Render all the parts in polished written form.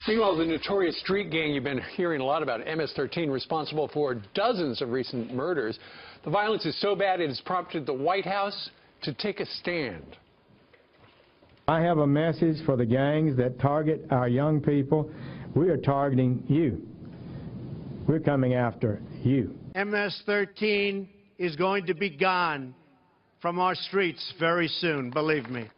Meanwhile, the notorious street gang you've been hearing a lot about, MS-13, responsible for dozens of recent murders. The violence is so bad it has prompted the White House to take a stand. I have a message for the gangs that target our young people. We are targeting you. We're coming after you. MS-13 is going to be gone from our streets very soon, believe me.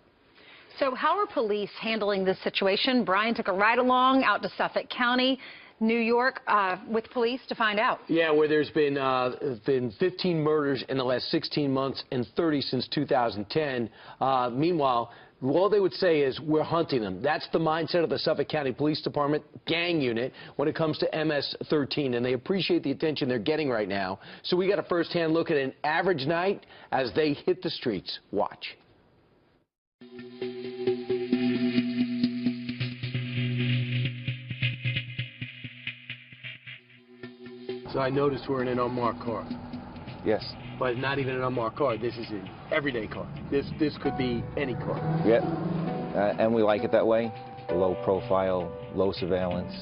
So how are police handling this situation? Brian took a ride along out to Suffolk County, New York, with police to find out. Yeah, where there's been 15 murders in the last 16 months and 30 since 2010. Meanwhile, all they would say is, we're hunting them. That's the mindset of the Suffolk County Police Department gang unit when it comes to MS-13, and they appreciate the attention they're getting right now. So we got a first-hand look at an average night as they hit the streets. Watch. So I noticed we're in an unmarked car. Yes. But not even an unmarked car. This is an everyday car. This could be any car. Yeah. And we like it that way. Low profile, low surveillance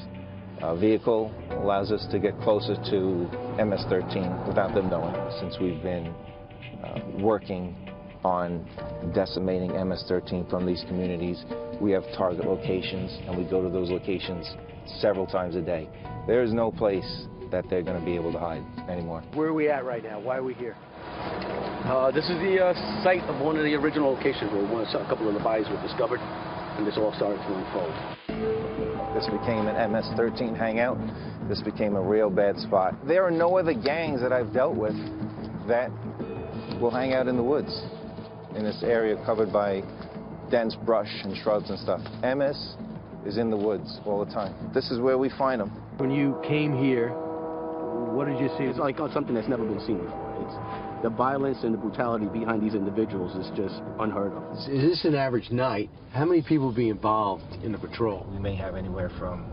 vehicle allows us to get closer to MS-13 without them knowing. Since we've been working on decimating MS-13 from these communities, we have target locations, and we go to those locations several times a day. There is no place that they're going to be able to hide anymore. Where are we at right now? Why are we here? This is the site of one of the original locations where a couple of the bodies were discovered, and this all started to unfold. This became an MS-13 hangout. This became a real bad spot. There are no other gangs that I've dealt with that will hang out in the woods in this area covered by dense brush and shrubs and stuff. MS is in the woods all the time. This is where we find them. When you came here, what did you see? It's like something that's never been seen before. It's the violence and the brutality behind these individuals is just unheard of. Is this an average night? How many people will be involved in the patrol? We may have anywhere from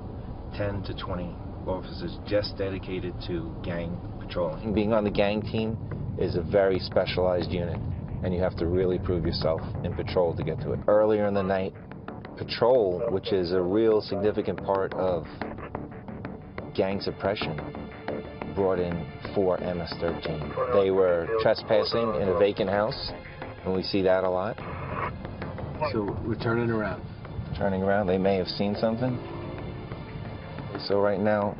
10 to 20 officers just dedicated to gang patrolling. Being on the gang team is a very specialized unit, and you have to really prove yourself in patrol to get to it. Earlier in the night, patrol, which is a real significant part of gang suppression, brought in 4 MS-13. They were trespassing in a vacant house, and we see that a lot. So we're turning around. Turning around, they may have seen something. So right now,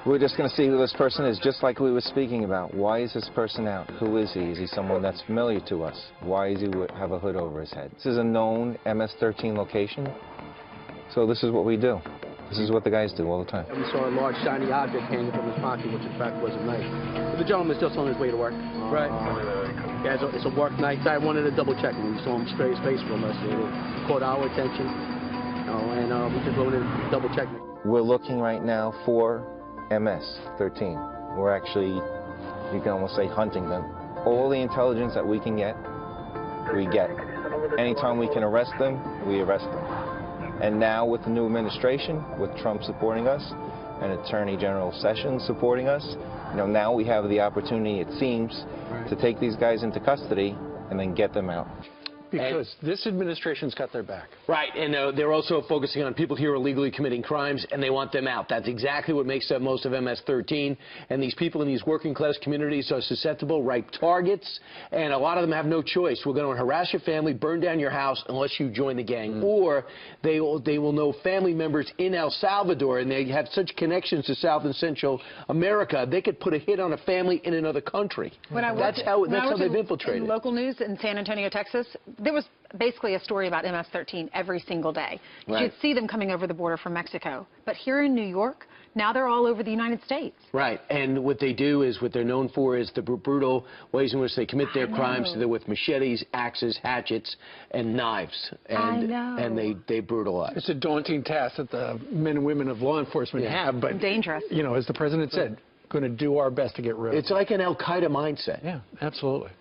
we're just going to see who this person is, just like we were speaking about. Why is this person out? Who is he? Is he someone that's familiar to us? Why does he have a hood over his head? This is a known MS-13 location, so this is what we do. This is what the guys do all the time. We saw a large shiny object hanging from his pocket, which in fact was a knife. But the gentleman's just on his way to work. Right. Yeah, it's a work night. So I wanted to double check him. We saw him straight his face from us. It caught our attention. And we just wanted to double check him. We're looking right now for MS-13. We're actually, you can almost say, hunting them. All the intelligence that we can get, we get. Anytime we can arrest them, we arrest them. And now with the new administration, with Trump supporting us and Attorney General Sessions supporting us, now we have the opportunity, it seems, to take these guys into custody and then get them out. Because this administration's got their back. Right, and they're also focusing on people here illegally committing crimes, and they want them out. That's exactly what makes up most of MS-13. And these people in these working-class communities are susceptible, ripe targets, and a lot of them have no choice. We're going to harass your family, burn down your house unless you join the gang. Or they will know family members in El Salvador, and they have such connections to South and Central America, they could put a hit on a family in another country. That's how they've infiltrated. In local news in San Antonio, Texas, there was basically a story about MS-13 every single day. Right. You'd see them coming over the border from Mexico. But here in New York, now they're all over the United States. Right. And what they do is, what they're known for is the brutal ways in which they commit their crimes. So they're with machetes, axes, hatchets, and knives. And, and they brutalize. It's a daunting task that the men and women of law enforcement have, but dangerous. As the president said, going to do our best to get rid of it. It's like an Al-Qaeda mindset. Yeah, absolutely.